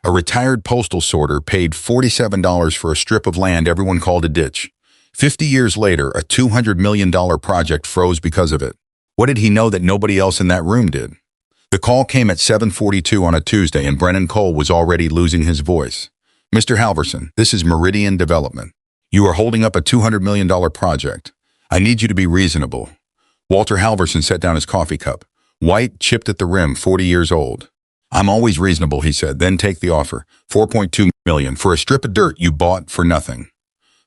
A retired postal sorter paid $47 for a strip of land everyone called a ditch. 50 years later, a $200 million project froze because of it. What did he know that nobody else in that room did? The call came at 7:42 on a Tuesday, and Brennan Cole was already losing his voice. "Mr. Halvorsen, this is Meridian Development. You are holding up a $200 million project. I need you to be reasonable." Walter Halvorsen set down his coffee cup. White, chipped at the rim, 40 years old. "I'm always reasonable," he said. "Then take the offer. $4.2 million for a strip of dirt you bought for nothing."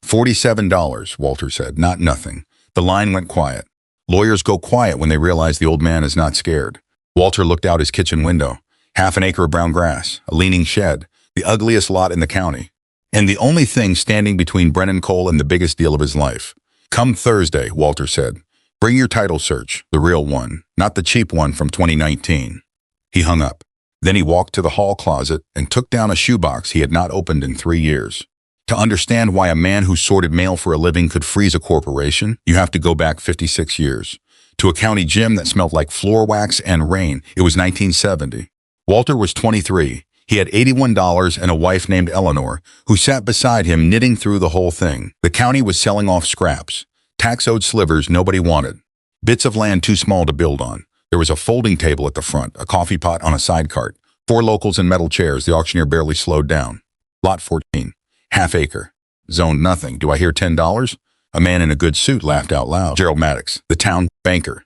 $47, Walter said, "not nothing." The line went quiet. Lawyers go quiet when they realize the old man is not scared. Walter looked out his kitchen window. Half an acre of brown grass, a leaning shed, the ugliest lot in the county. And the only thing standing between Brennan Cole and the biggest deal of his life. "Come Thursday," Walter said. "Bring your title search, the real one, not the cheap one from 2019. He hung up. Then he walked to the hall closet and took down a shoebox he had not opened in 3 years. To understand why a man who sorted mail for a living could freeze a corporation, you have to go back 56 years. To a county gym that smelled like floor wax and rain. It was 1970. Walter was 23. He had $81 and a wife named Eleanor, who sat beside him knitting through the whole thing. The county was selling off scraps. Tax-owed slivers nobody wanted. Bits of land too small to build on. There was a folding table at the front, a coffee pot on a side cart, 4 locals in metal chairs. The auctioneer barely slowed down. Lot 14. Half acre. Zoned nothing. Do I hear $10? A man in a good suit laughed out loud. Gerald Maddox, the town banker.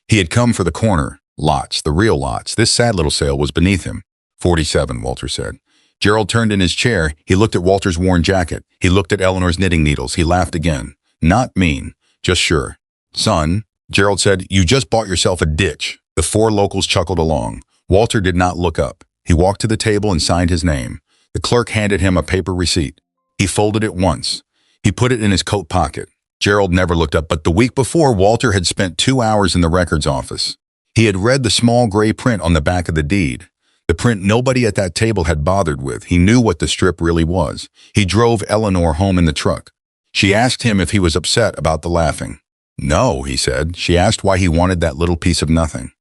He had come for the corner lots, the real lots. This sad little sale was beneath him. 47, Walter said. Gerald turned in his chair. He looked at Walter's worn jacket. He looked at Eleanor's knitting needles. He laughed again. Not mean, just sure. "Son," Gerald said, "you just bought yourself a ditch." The 4 locals chuckled along. Walter did not look up. He walked to the table and signed his name. The clerk handed him a paper receipt. He folded it once. He put it in his coat pocket. Gerald never looked up, but the week before, Walter had spent 2 hours in the records office. He had read the small gray print on the back of the deed. The print nobody at that table had bothered with. He knew what the strip really was. He drove Eleanor home in the truck. She asked him if he was upset about the laughing. "No," he said. She asked why he wanted that little piece of nothing.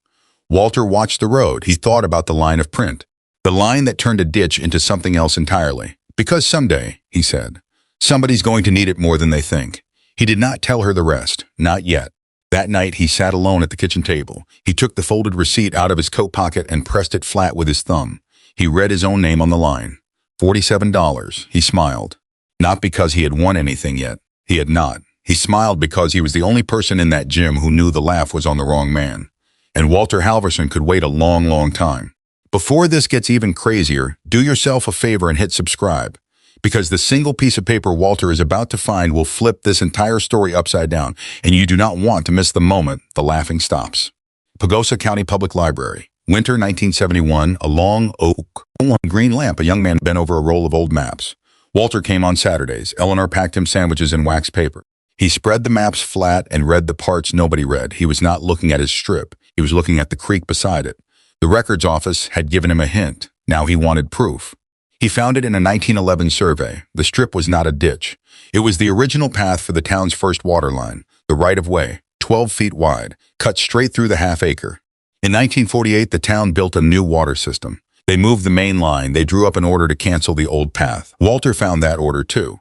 Walter watched the road. He thought about the line of print. The line that turned a ditch into something else entirely. "Because someday," he said, "somebody's going to need it more than they think." He did not tell her the rest. Not yet. That night, he sat alone at the kitchen table. He took the folded receipt out of his coat pocket and pressed it flat with his thumb. He read his own name on the line. $47. He smiled. Not because he had won anything yet. He had not. He smiled because he was the only person in that gym who knew the laugh was on the wrong man. And Walter Halvorsen could wait a long, long time. Before this gets even crazier, do yourself a favor and hit subscribe. Because the single piece of paper Walter is about to find will flip this entire story upside down, and you do not want to miss the moment the laughing stops. Pagosa County Public Library. Winter 1971, a long oak, green lamp. A young man bent over a roll of old maps. Walter came on Saturdays. Eleanor packed him sandwiches in wax paper. He spread the maps flat and read the parts nobody read. He was not looking at his strip. He was looking at the creek beside it. The records office had given him a hint. Now he wanted proof. He found it in a 1911 survey. The strip was not a ditch. It was the original path for the town's first water line, the right-of-way, 12 feet wide, cut straight through the half-acre. In 1948, the town built a new water system. They moved the main line. They drew up an order to cancel the old path. Walter found that order, too.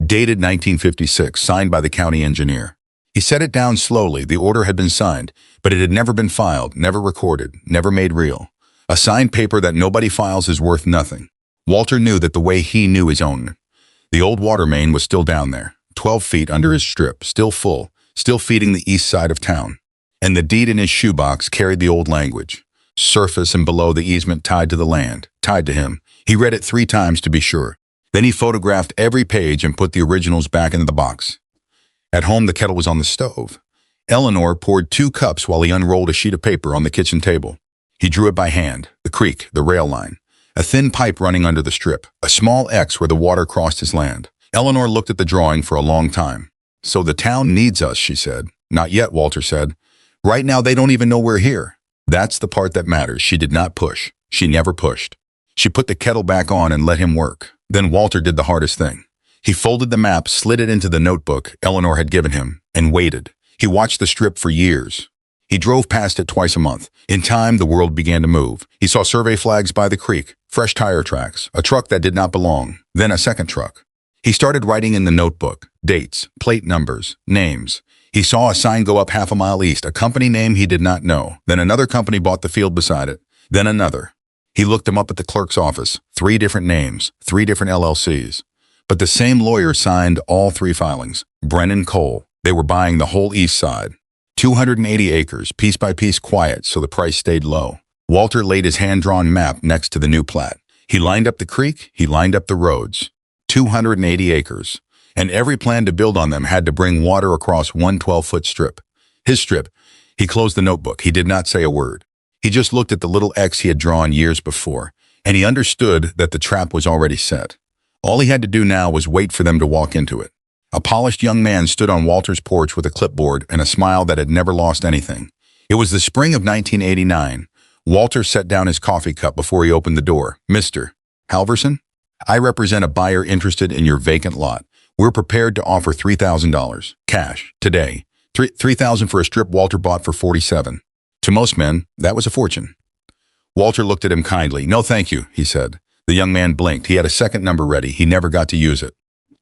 Dated 1956, signed by the county engineer. He set it down slowly. The order had been signed, but it had never been filed, never recorded, never made real. A signed paper that nobody files is worth nothing. Walter knew that the way he knew his own. The old water main was still down there, 12 feet under his strip, still full, still feeding the east side of town. And the deed in his shoebox carried the old language. Surface and below the easement tied to the land, tied to him. He read it 3 times to be sure. Then he photographed every page and put the originals back into the box. At home, the kettle was on the stove. Eleanor poured 2 cups while he unrolled a sheet of paper on the kitchen table. He drew it by hand, the creek, the rail line. A thin pipe running under the strip, a small X where the water crossed his land. Eleanor looked at the drawing for a long time. "So the town needs us," she said. "Not yet," Walter said. "Right now they don't even know we're here." That's the part that matters. She did not push. She never pushed. She put the kettle back on and let him work. Then Walter did the hardest thing. He folded the map, slid it into the notebook Eleanor had given him, and waited. He watched the strip for years. He drove past it twice a month. In time, the world began to move. He saw survey flags by the creek, fresh tire tracks, a truck that did not belong, then a second truck. He started writing in the notebook, dates, plate numbers, names. He saw a sign go up half a mile east, a company name he did not know. Then another company bought the field beside it. Then another. He looked him up at the clerk's office. 3 different names, 3 different LLCs. But the same lawyer signed all 3 filings. Brennan Cole. They were buying the whole east side. 280 acres, piece by piece quiet, so the price stayed low. Walter laid his hand-drawn map next to the new plat. He lined up the creek, he lined up the roads. 280 acres. And every plan to build on them had to bring water across one 12-foot strip. His strip. He closed the notebook. He did not say a word. He just looked at the little X he had drawn years before, and he understood that the trap was already set. All he had to do now was wait for them to walk into it. A polished young man stood on Walter's porch with a clipboard and a smile that had never lost anything. It was the spring of 1989. Walter set down his coffee cup before he opened the door. Mr. Halvorsen, I represent a buyer interested in your vacant lot. We're prepared to offer $3,000 cash today. $3,000 for a strip Walter bought for $47,000. To most men, that was a fortune. Walter looked at him kindly. No, thank you, he said. The young man blinked. He had a second number ready. He never got to use it.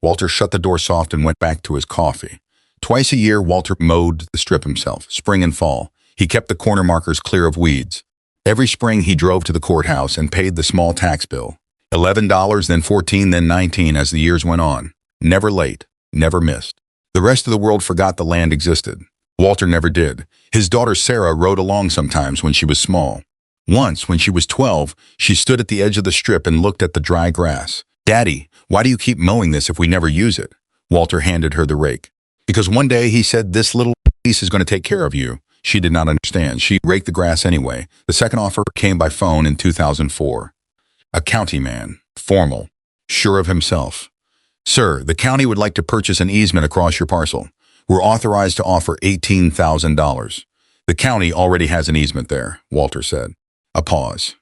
Walter shut the door soft and went back to his coffee. Twice a year, Walter mowed the strip himself, spring and fall. He kept the corner markers clear of weeds. Every spring, he drove to the courthouse and paid the small tax bill. $11, then $14, then $19 as the years went on. Never late, never missed. The rest of the world forgot the land existed. Walter never did. His daughter Sarah rode along sometimes when she was small. Once, when she was 12, she stood at the edge of the strip and looked at the dry grass. Daddy, why do you keep mowing this if we never use it? Walter handed her the rake. Because one day he said, this little piece is going to take care of you. She did not understand. She raked the grass anyway. The second offer came by phone in 2004. A county man, formal, sure of himself. Sir, the county would like to purchase an easement across your parcel. We're authorized to offer $18,000. The county already has an easement there, Walter said. A pause.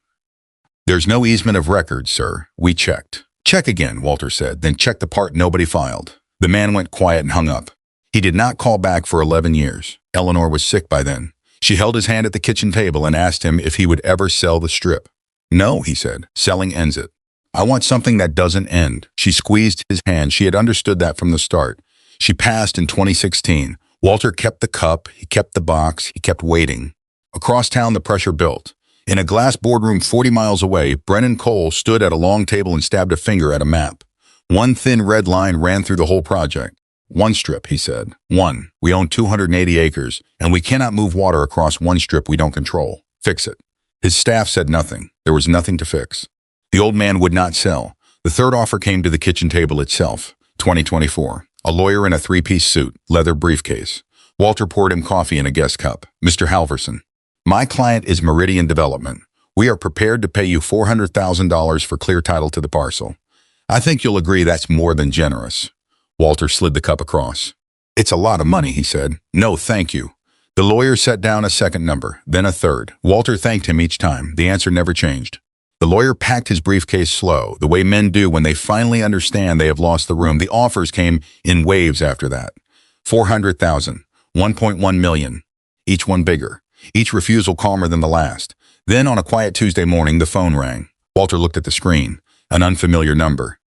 There's no easement of record, sir. We checked. Check again, Walter said, then check the part nobody filed. The man went quiet and hung up. He did not call back for 11 years. Eleanor was sick by then. She held his hand at the kitchen table and asked him if he would ever sell the strip. No, he said. Selling ends it. I want something that doesn't end. She squeezed his hand. She had understood that from the start. She passed in 2016. Walter kept the cup, he kept the box, he kept waiting. Across town, the pressure built. In a glass boardroom 40 miles away, Brennan Cole stood at a long table and stabbed a finger at a map. One thin red line ran through the whole project. One strip, he said. One. We own 280 acres, and we cannot move water across one strip we don't control. Fix it. His staff said nothing. There was nothing to fix. The old man would not sell. The third offer came to the kitchen table itself. 2024. A lawyer in a 3-piece suit, leather briefcase. Walter poured him coffee in a guest cup. Mr. Halvorsen, my client is Meridian Development. We are prepared to pay you $400,000 for clear title to the parcel. I think you'll agree that's more than generous. Walter slid the cup across. It's a lot of money, he said. No, thank you. The lawyer set down a second number, then a third. Walter thanked him each time. The answer never changed. The lawyer packed his briefcase slow, the way men do when they finally understand they have lost the room. The offers came in waves after that. 400,000, 1.1 million, each one bigger, each refusal calmer than the last. Then on a quiet Tuesday morning, the phone rang. Walter looked at the screen, an unfamiliar number.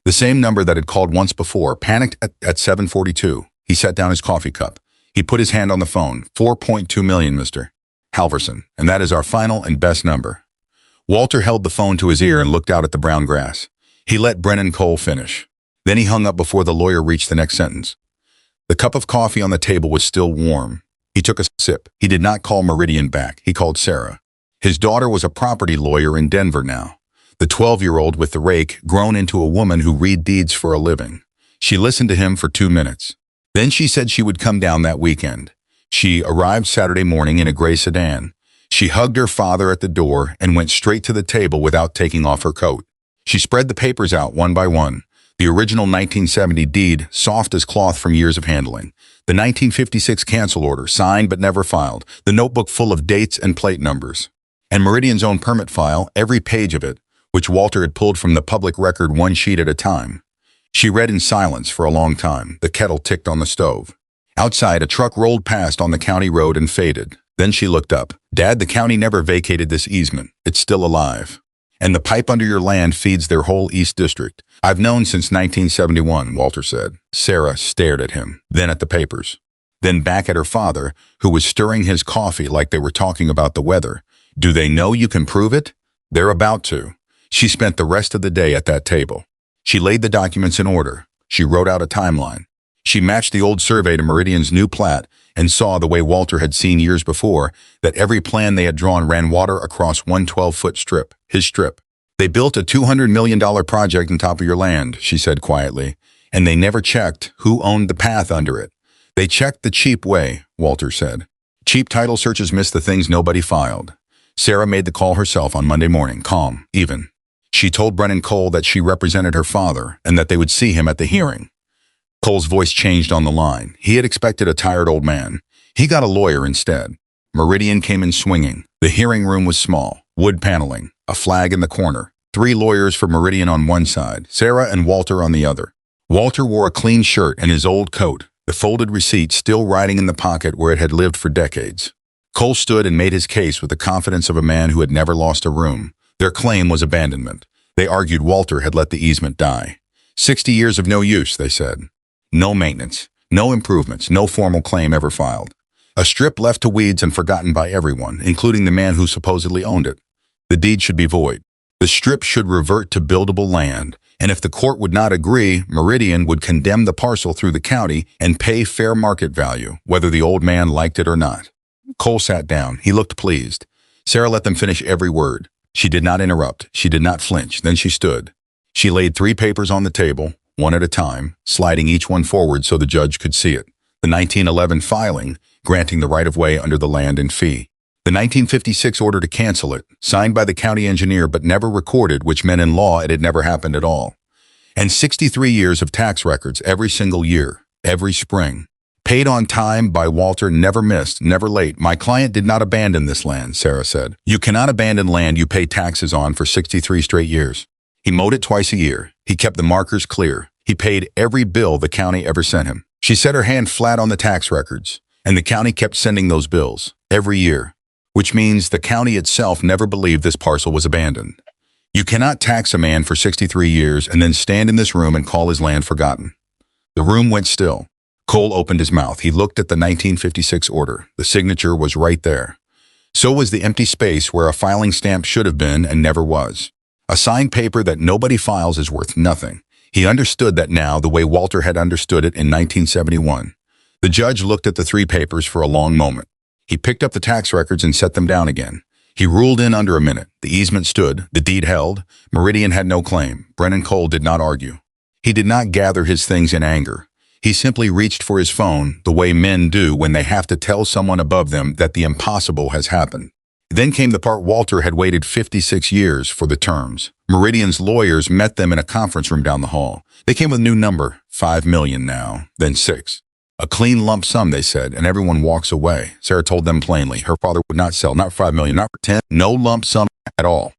The same number that had called once before, panicked at 7:42. He set down his coffee cup. He put his hand on the phone. 4.2 million, Mr. Halvorsen, and that is our final and best number. Walter held the phone to his ear and looked out at the brown grass. He let Brennan Cole finish. Then he hung up before the lawyer reached the next sentence. The cup of coffee on the table was still warm. He took a sip. He did not call Meridian back. He called Sarah. His daughter was a property lawyer in Denver now. The 12-year-old with the rake grown into a woman who read deeds for a living. She listened to him for 2 minutes. Then she said she would come down that weekend. She arrived Saturday morning in a gray sedan. She hugged her father at the door and went straight to the table without taking off her coat. She spread the papers out one by one. The original 1970 deed, soft as cloth from years of handling. The 1956 cancel order, signed but never filed. The notebook full of dates and plate numbers. And Meridian's own permit file, every page of it, which Walter had pulled from the public record one sheet at a time. She read in silence for a long time. The kettle ticked on the stove. Outside, a truck rolled past on the county road and faded. Then she looked up. Dad, the county never vacated this easement. It's still alive. And the pipe under your land feeds their whole East District. I've known since 1971, Walter said. Sarah stared at him, then at the papers. Then back at her father, who was stirring his coffee like they were talking about the weather. Do they know you can prove it? They're about to. She spent the rest of the day at that table. She laid the documents in order. She wrote out a timeline. She matched the old survey to Meridian's new plat and saw, the way Walter had seen years before, that every plan they had drawn ran water across one 12-foot strip, his strip. They built a $200 million project on top of your land, she said quietly, and they never checked who owned the path under it. They checked the cheap way, Walter said. Cheap title searches missed the things nobody filed. Sarah made the call herself on Monday morning, calm, even. She told Brennan Cole that she represented her father and that they would see him at the hearing. Cole's voice changed on the line. He had expected a tired old man. He got a lawyer instead. Meridian came in swinging. The hearing room was small, wood paneling, a flag in the corner. 3 lawyers for Meridian on one side, Sarah and Walter on the other. Walter wore a clean shirt and his old coat, the folded receipt still riding in the pocket where it had lived for decades. Cole stood and made his case with the confidence of a man who had never lost a room. Their claim was abandonment. They argued Walter had let the easement die. 60 years of no use, they said. No maintenance, no improvements, no formal claim ever filed. A strip left to weeds and forgotten by everyone, including the man who supposedly owned it. The deed should be void. The strip should revert to buildable land, and if the court would not agree, Meridian would condemn the parcel through the county and pay fair market value, whether the old man liked it or not. Cole sat down. He looked pleased. Sarah let them finish every word. She did not interrupt. She did not flinch. Then she stood. She laid 3 papers on the table, one at a time, sliding each one forward so the judge could see it. The 1911 filing, granting the right-of-way under the land and fee. The 1956 order to cancel it, signed by the county engineer but never recorded, which meant in law it had never happened at all. And 63 years of tax records every single year, every spring. Paid on time by Walter, never missed, never late. My client did not abandon this land, Sarah said. You cannot abandon land you pay taxes on for 63 straight years. He mowed it twice a year. He kept the markers clear. He paid every bill the county ever sent him. She set her hand flat on the tax records, and the county kept sending those bills, every year, which means the county itself never believed this parcel was abandoned. You cannot tax a man for 63 years and then stand in this room and call his land forgotten. The room went still. Cole opened his mouth. He looked at the 1956 order. The signature was right there. So was the empty space where a filing stamp should have been and never was. A signed paper that nobody files is worth nothing. He understood that now the way Walter had understood it in 1971. The judge looked at the 3 papers for a long moment. He picked up the tax records and set them down again. He ruled in under a minute. The easement stood. The deed held. Meridian had no claim. Brennan Cole did not argue. He did not gather his things in anger. He simply reached for his phone, the way men do when they have to tell someone above them that the impossible has happened. Then came the part Walter had waited 56 years for, the terms. Meridian's lawyers met them in a conference room down the hall. They came with a new number, $5 million now, then 6. A clean lump sum, they said, and everyone walks away. Sarah told them plainly, her father would not sell, not $5 million, not for 10, no lump sum at all.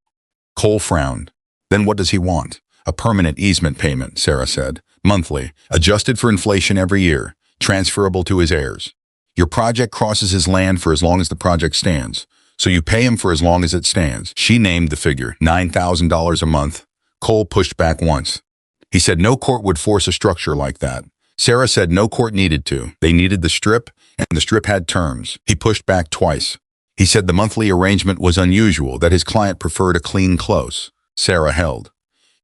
Cole frowned. Then what does he want? A permanent easement payment, Sarah said, monthly, adjusted for inflation every year, transferable to his heirs. Your project crosses his land for as long as the project stands, so you pay him for as long as it stands. She named the figure, $9,000 a month. Cole pushed back once. He said no court would force a structure like that. Sarah said no court needed to. They needed the strip, and the strip had terms. He pushed back twice. He said the monthly arrangement was unusual, that his client preferred a clean close. Sarah held.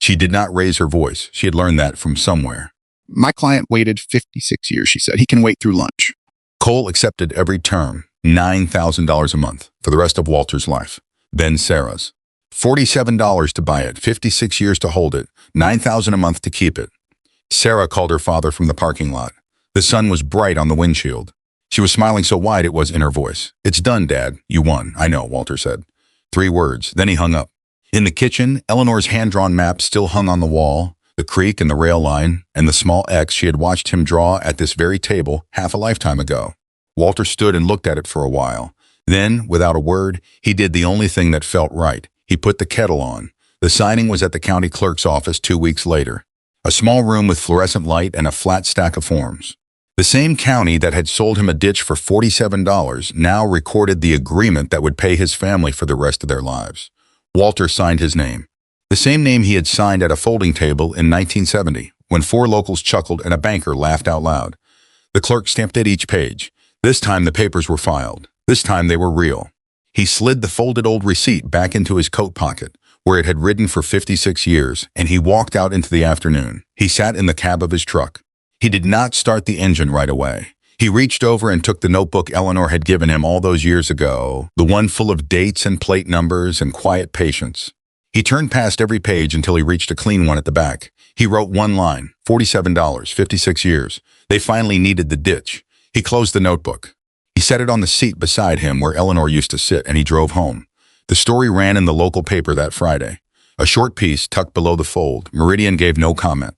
She did not raise her voice. She had learned that from somewhere. My client waited 56 years, she said. He can wait through lunch. Cole accepted every term, $9,000 a month, for the rest of Walter's life. Then Sarah's. $47 to buy it, 56 years to hold it, $9,000 a month to keep it. Sarah called her father from the parking lot. The sun was bright on the windshield. She was smiling so wide it was in her voice. It's done, Dad. You won. I know, Walter said. 3 words. Then he hung up. In the kitchen, Eleanor's hand-drawn map still hung on the wall, the creek and the rail line, and the small X she had watched him draw at this very table half a lifetime ago. Walter stood and looked at it for a while. Then, without a word, he did the only thing that felt right. He put the kettle on. The signing was at the county clerk's office 2 weeks later. A small room with fluorescent light and a flat stack of forms. The same county that had sold him a ditch for $47 now recorded the agreement that would pay his family for the rest of their lives. Walter signed his name. The same name he had signed at a folding table in 1970, when 4 locals chuckled and a banker laughed out loud. The clerk stamped at each page. This time the papers were filed. This time they were real. He slid the folded old receipt back into his coat pocket, where it had ridden for 56 years, and he walked out into the afternoon. He sat in the cab of his truck. He did not start the engine right away. He reached over and took the notebook Eleanor had given him all those years ago, the one full of dates and plate numbers and quiet patience. He turned past every page until he reached a clean one at the back. He wrote one line, $47, 56 years. They finally needed the ditch. He closed the notebook. He set it on the seat beside him where Eleanor used to sit, and he drove home. The story ran in the local paper that Friday. A short piece tucked below the fold. Meridian gave no comment.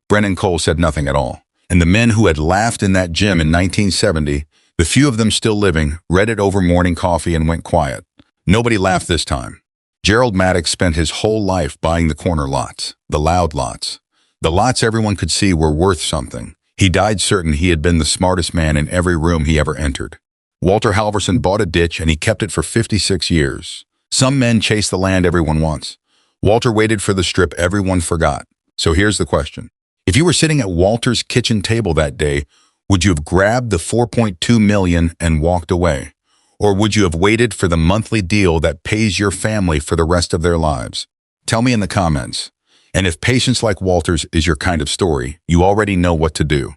Brennan Cole said nothing at all. And the men who had laughed in that gym in 1970, the few of them still living, read it over morning coffee and went quiet. Nobody laughed this time. Gerald Maddox spent his whole life buying the corner lots, the loud lots. The lots everyone could see were worth something. He died certain he had been the smartest man in every room he ever entered. Walter Halvorsen bought a ditch and he kept it for 56 years. Some men chase the land everyone wants. Walter waited for the strip everyone forgot. So here's the question. If you were sitting at Walter's kitchen table that day, would you have grabbed the $4.2 million and walked away? Or would you have waited for the monthly deal that pays your family for the rest of their lives? Tell me in the comments. And if patience like Walter's is your kind of story, you already know what to do.